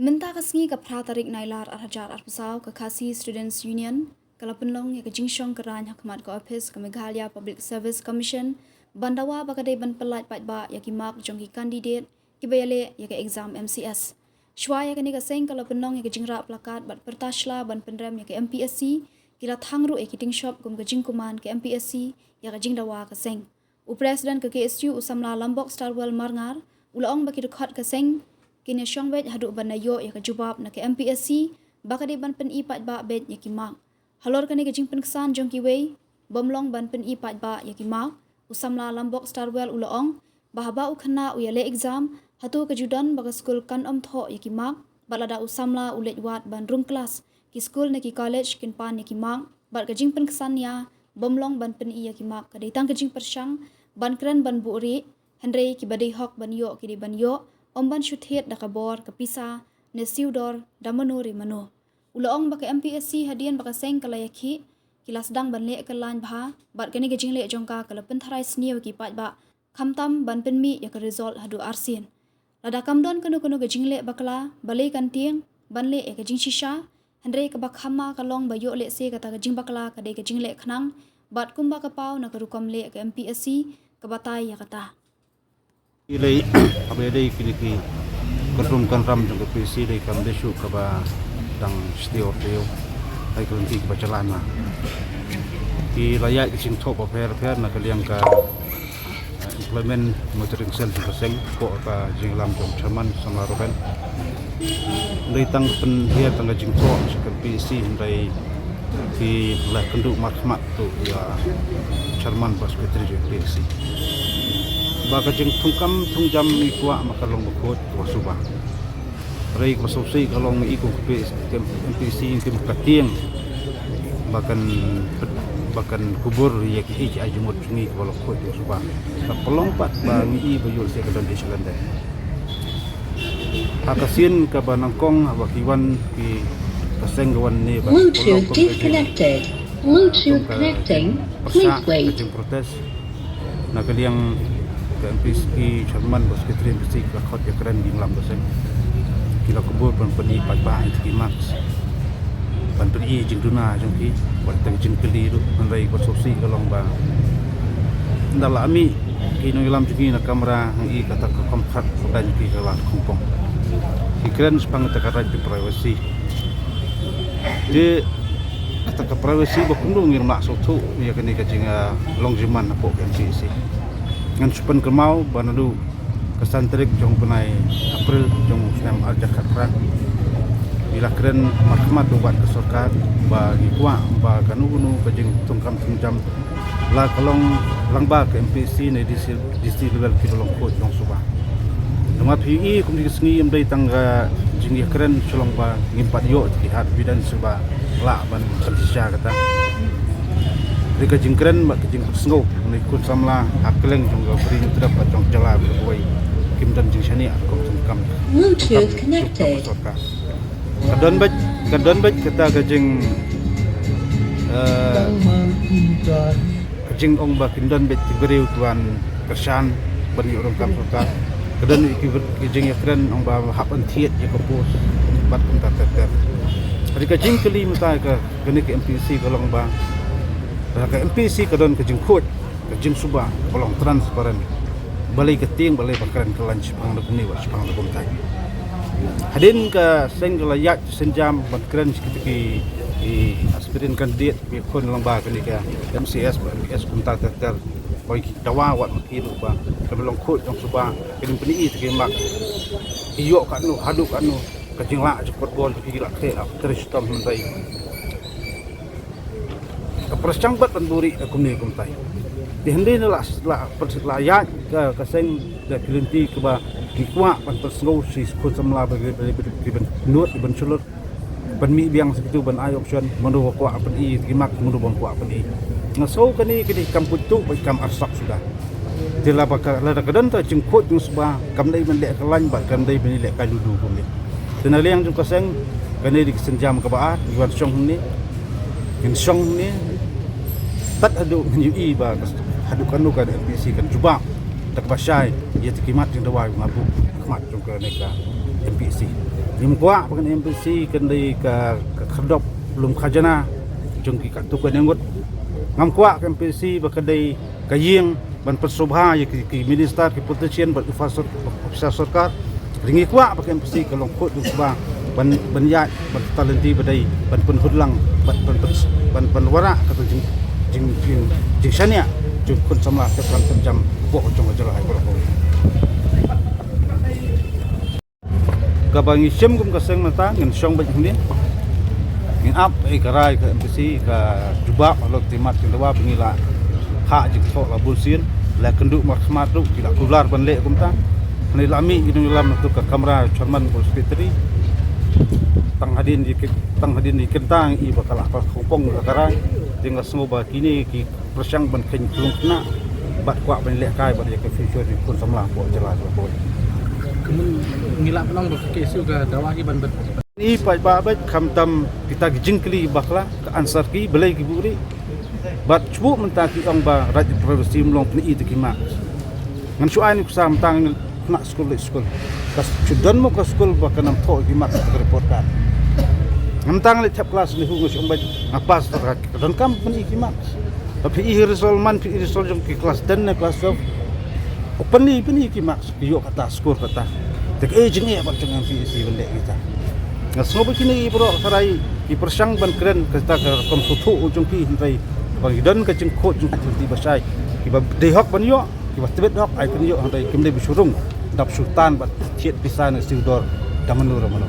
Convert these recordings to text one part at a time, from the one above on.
Minta kasngi ka pra tarik nailar arhajar arpusau ka Khasi Students Union kala penlong ya ka jingshong kerany hakmat ka office ka Meghalaya Public Service Commission bandawa bakade ban pelat pat ba ya ki mark jong ki candidate ki bayale ya ka exam MCS shwa ya ka ni ka seng kala penlong ya ka jingra plakat bat pertashla ban penrem ya ka MPSC kila thangru e kiting shop kum ka jingkuman ka MPSC ya ka jingdawa ka seng u president ka KSU usamla Lombok Starwell Marngar ulaong baki rekhot ka seng kini syongbet haduk ban nayo ya ka jubab na ka MPSC bakade ban pen ipat ba bet ya ki mark halor kani ka jingpen kesan jong ki wei bomlong ban pen ipat ba ya ki mark usamla Lombok Starwell ulaong bahaba u khana u yale exam hatu ka judan baga school kan om tho ya ki mark balada usamla ulet wat ban room class ki school na ki college kin pan ya ki mark bat ka jingpen kesan ya bomlong ban pen iya ki mark ka ditang ka jing persang ban kren ban buuri henry ki badai hok ban yo ki di ban yo omban syuthet da kabor kapisa ne siudor da manuri mano ulaong baka MPSC hadian baka seng kalayaki kilas dang ban le kalan bha bat kani ke jingle jongka kala pentharai sniu ki pat ba khamtam ban penmi ya ka result hadu arsin lada kamdon kanu ke jingle bakla balai kan tiang ban le e ka jing shisha handre ka bakhama kalong ba yo le se ka ta ka jing bakla ka de ka jingle khnang bat kumba ka pau na ka rukom le ka MPSC ka batai ya kata ilai abedai kini kerum kan ram jong PC dai kam desu ka ba dang stio teo ai kun ti ba chalana ki layak sing thok ba fer na kaliang ka employment monitoring cell ka seng ko ka jinglam jong chairman sama roben dai tang pen dia tang jing thok ka PC dai ki la kendu makmat tu ya chairman pas petri PC baka jeng tungkam tungjam ikwa makalong bukot wasuba rai ko sosai kalong iko MPC kim katieng bahkan kubur ya ki ajumut ngi ko lokot wasuba kapelong pat bangi bayul se kadon di selanda hakasin ka banangkong abakiwan ki kaseng gawan ni Bluetooth disconnected. Bluetooth connecting. Please wait. Protes na kaliang MPSC chairman bos ketrim besi lakot ya keren di lam dosen kila kubur peni pat ba itu max pan peni jing duna jong ki wat tang jing keli ru andai ko sosi kalong ba ndala ami ki no lam jugi na kamera ngi kata ka kompat dan ki kala kumpong ki keren spang ta kara di privacy de kata ka privacy ba kundung ngir mak so tu ya kini ka jinga long jiman na po MPSC ngan supan kemau banadu kesan terik jong penai April jong senam arja khatra bila keren mahkamah buat kesorkat bagi kuah ba kanu bajing tungkam tunjam la kalong langba ke MPC ne di level kilong ko jong suba nama PE kum di sengi mdai tangga jing ya keren sulong ba ngimpat yo di hat bidan suba la ban khalisya kata Rika jingkren mak jing sengau ni kun samla akleng jong ga bring terdapat jong jala berwai kim dan jing shani aku sungkam Bluetooth connected. Kadon bat kata gajing kajing ong ba kindon bet tiberiu tuan kersan bani orang kam sota kadon gajing yakren ong ba hapan thiet ya kopos bat kum tater Rika jing keli mata ka gani ke MPC kolong ba ke MPC kadon ke jengkut ke jeng suba kolong transparan balai keting balai pakaran ke lunch pang ni wa pang lebom tai hadin ke senggala yak senjam pakaran sekitiki aspirin kandidat bi kon lamba ke ni ke MCS MPS kunta ter boi dawa wat makiru ba ke belong kut jong suba kedin peni te mak iyo kanu haduk anu ke jengla cepot bol ke gila ke terus tom mentai persang bat penduri aku ni kumtai di hendi la perselayat ke seng da kelinti ke ba di kuak pan persengau si kun samla bagi ben nut ben sulur ben mi biang segitu ben ayo option menu kuak pen i gimak menu bon kuak pen i ngasau kani kini kamput tu bai kam arsak sudah dila bakal la kadon ta jengkut jung suba kam dai men lek kelan ba kam dai ben lek kaludu kumni tenaliang jung kaseng kani di senjam ke ba di wan song ni in song ni tat hadu menyui ba hadu kanu ka MPC kan cuba tak basai ia tikimat jeng dawai ngabu khmat jong ka neka MPC. Lim kuak pakai MPC kendai ke kedop belum khajana jong ki kat tukan yangut. Ngam kuak ke MPC bakadai kaying ban persobha ya ki minister ki politician ban officer sarkar. Ringi kuak pakai MPC kalau khot du ba ban ya ban talenti badai ban pun hudlang ban wara kata jing shania jung kun sama ke kan jam bo jong ajalah ai ko. Kabangi sim kum kaseng mata ngin syong ba jing ngin ap karai ke MPC ka jubak lo timat ke dawa pengila hak jing sok la bulsin la kenduk maksmat tu tidak kular ban lek kum ta ni lami ginu lam tu ka kamera chairman hospital tang hadin di kentang i bakal apa hongkong karai tinggal semua kini ki persyang ban ken kelung kena bat kuak ban lek kai bat ke future pun samlah bo jelas bo kemun ngilap nong ke suga dawa ki ban ni pai ba kham tam kita jingkli bakla ke ansar ki belai ki buri bat cubu mentah ki ong ba raj produksi mlong ni itu ki mak ngan suai ni kusam tang nak skul kas chudan mo ka skul ba kanam tho ki mak report kan ngam tang le chap kelas ni hungus ong ba ngapas dan kam pun ki mak tapi i resol man pi resol jong ki kelas 10 na kelas 12 open ni ki mak ki yo kata skor kata tek jeng e ba jangan pi si bende kita ngas ngob kini bro sarai ki persyang ban keren kita kom sutu ujung ki hintai bang dan ka jeng khot jung ti basai ki ba dehok ban yo ki ba tebet hok ai kun yo hintai kim de bisurung dap sultan bat chiet pisan sidor damanur mano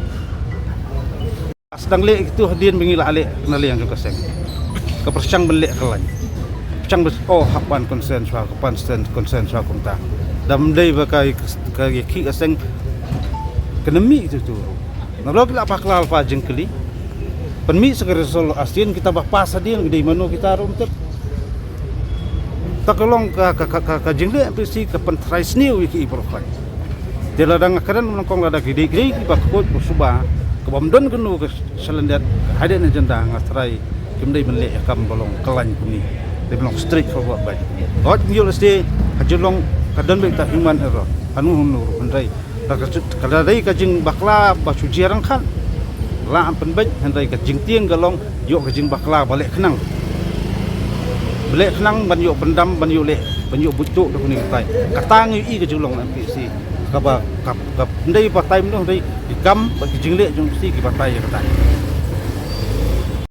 sedang lek itu hadin mengila alek kenali yang juga seng ke persyang belek kelan persyang bes oh hapan konsen swa kapan konsen swa kumta dam dei ba kai ki seng kenemi itu tu nalo kila paklal pa jengkeli penmi segera sol asin kita bah pas adin gede mano kita rumtet takolong ka jengle MPC ka pentrais new iki prokai dia ladang akaran menongkong lada gede ki ba kot suba ke bamdon kenu ke selendat ada na jenda ngatrai kimdai menle kam bolong kelan kuni dia belong straight forward baik god you stay hajulong kadan be ta human error anu nur pendai kada dai ka jing bakla ba sujiarang kan la ampen baik handai ka jing tieng galong yo ka jing bakla balik kenang ban yo pendam ban yo le ban yo bucuk da kuni tai katang i ka julong MPC ka ba ka ndai pa time no dai ikam ba jing le jong si ki ba tai ka tai